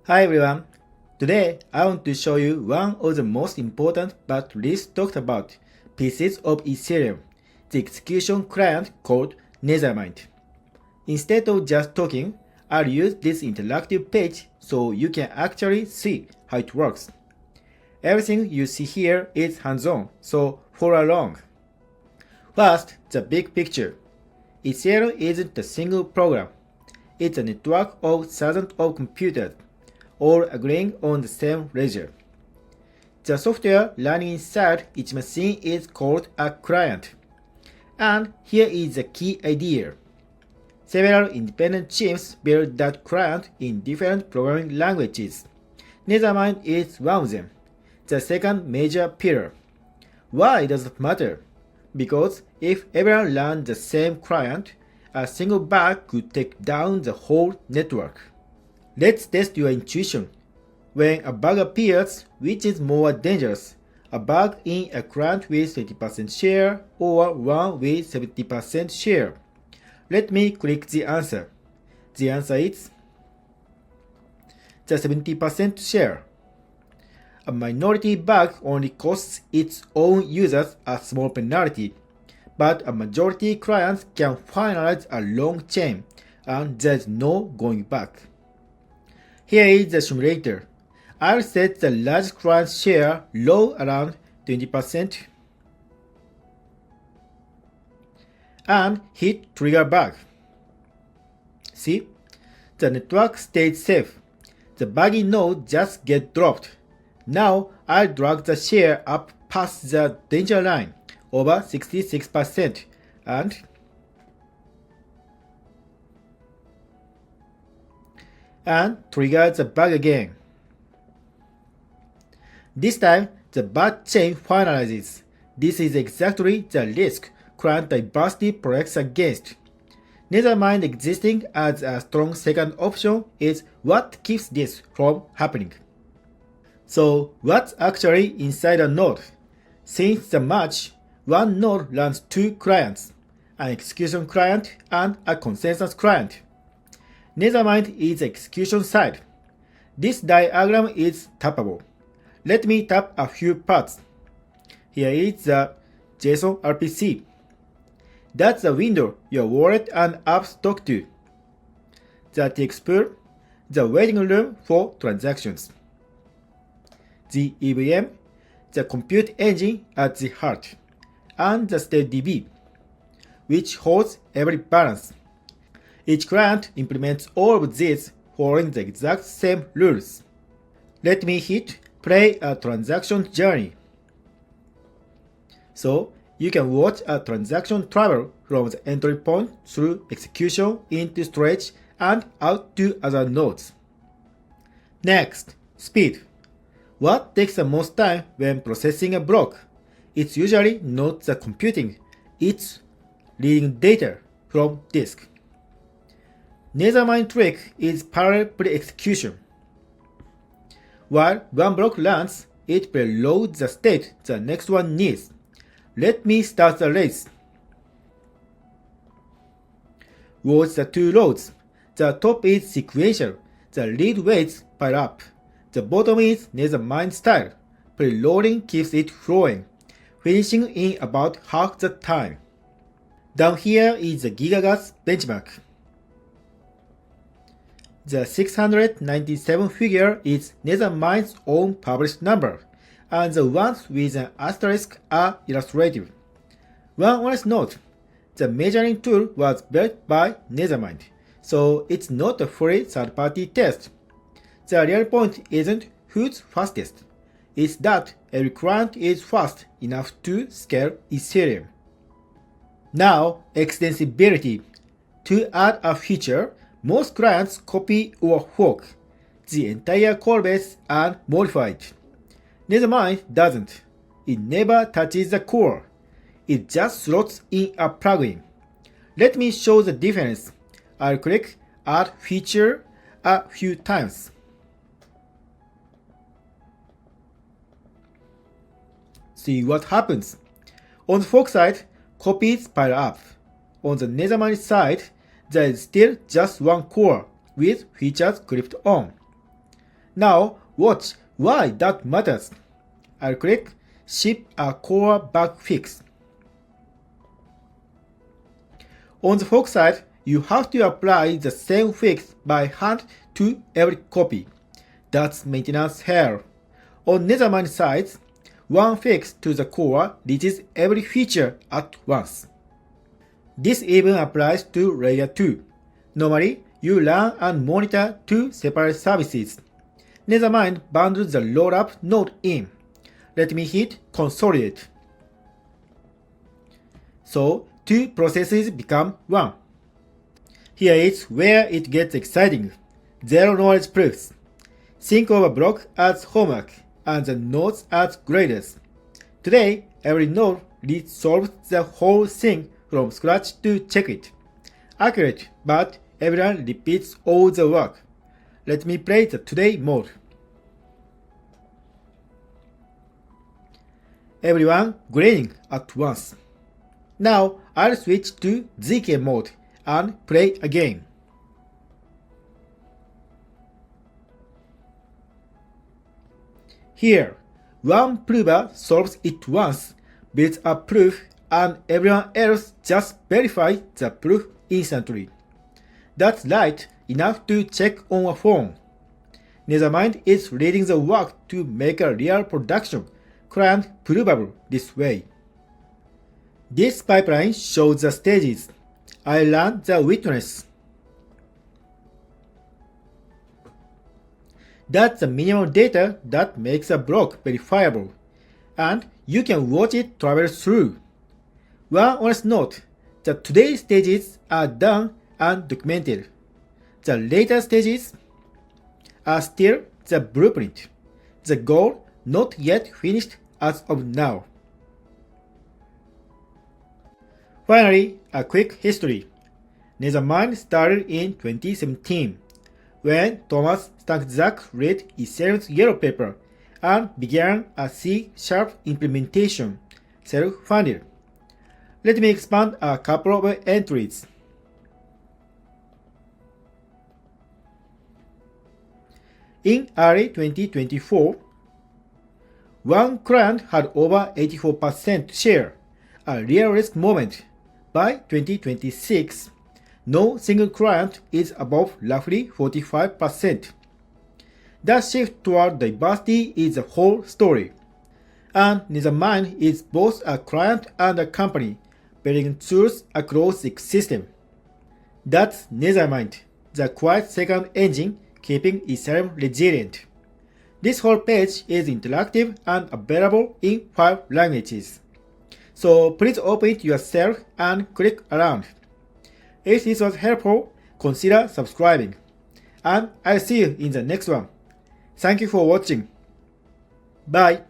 Hi everyone. Today I want to show you one of the most important but least talked about pieces of Ethereum, the execution client called Nethermind. Instead of just talking, I'll use this interactive page so you can actually see how it works. Everything you see here is hands-on, so follow along. First, the big picture. Ethereum isn't a single program. It's a network of thousands of computers, all agreeing on the same ledger. The software running inside each machine is called a client. And here is the key idea. Several independent teams build that client in different programming languages. Nethermind is one of them, the second major pillar. Why does it matter? Because if everyone runs the same client, a single bug could take down the whole network. Let's test your intuition. When a bug appears, which is more dangerous? A bug in a client with 20% share or one with 70% share? Let me click the answer. The answer is the 70% share. A minority bug only costs its own users a small penalty, but a majority clients can finalize a long chain, and there's no going back. Here is the simulator. I'll set the large client share low around 20% and hit trigger bug. See? The network stays safe. The buggy node just gets dropped. Now I'll drag the share up past the danger line over 66% and trigger the bug again. This time, the bad chain finalizes. This is exactly the risk client diversity protects against. Nethermind existing as a strong second option is what keeps this from happening. So what's actually inside a node? Since the merge, one node runs two clients, an execution client and a consensus client. Nethermind is the execution side. This diagram is tappable. Let me tap a few parts. Here is the JSON RPC. That's the window your wallet and apps talk to. The text pool, the waiting room for transactions. The EVM, the compute engine at the heart, and the StateDB, which holds every balance. Each client implements all of these following the exact same rules. Let me hit play a transaction journey. So you can watch a transaction travel from the entry point through execution into storage and out to other nodes. Next, speed. What takes the most time when processing a block? It's usually not the computing, it's reading data from disk. Nethermind trick is parallel pre-execution. While one block runs, it preloads the state the next one needs. Let me start the race. Watch the two loads. The top is sequential. The lead waits pile up. The bottom is Nethermind style. Preloading keeps it flowing, finishing in about half the time. Down here is the gigagas benchmark. The 697 figure is Nethermind's own published number, and the ones with an asterisk are illustrative. One honest note, the measuring tool was built by Nethermind, so it's not a free third-party test. The real point isn't who's fastest, it's that every client is fast enough to scale Ethereum. Now, extensibility. To add a feature, most clients copy or fork the entire codebase and modify it. Nethermind doesn't. It never touches the core. It just slots in a plugin. Let me show the difference. I'll click Add Feature a few times. See what happens. On the fork side, copies pile up. On the Nethermind side, there is still just one core with features clipped on. Now watch why that matters. I'll click Ship a core bug fix. On the fork side, you have to apply the same fix by hand to every copy. That's maintenance hell. On Nethermind side, one fix to the core reaches every feature at once. This even applies to layer 2. Normally, you run and monitor two separate services. Nethermind bundles the rollup node in. Let me hit consolidate. So, two processes become one. Here is where it gets exciting. Zero knowledge proofs. Think of a block as homework and the nodes as graders. Today, every node solves the whole thing from scratch to check it. Accurate, but everyone repeats all the work. Let me play the today mode. Everyone grading at once. Now I'll switch to ZK mode and play again. Here, one prover solves it once, builds a proof, and everyone else just verifies the proof instantly. That's right enough to check on a phone. Nethermind is leading the work to make a real production client provable this way. This pipeline shows the stages. I run the witness. That's the minimum data that makes a block verifiable, and you can watch it travel through. One honest note, the today stages are done and documented. The later stages are still the blueprint. The goal not yet finished as of now. Finally, a quick history. Nethermind started in 2017 when Thomas Stankzak read Ethereum's yellow paper and began a C# implementation, self-funded. Let me expand a couple of entries. In early 2024, one client had over 84% share, a real risk moment. By 2026, no single client is above roughly 45%. The shift toward diversity is the whole story. And Nethermind is both a client and a company, building tools across the system. That's Nethermind, the quiet second engine keeping Ethereum resilient. This whole page is interactive and available in 5 languages. So please open it yourself and click around. If this was helpful, consider subscribing. And I'll see you in the next one. Thank you for watching. Bye.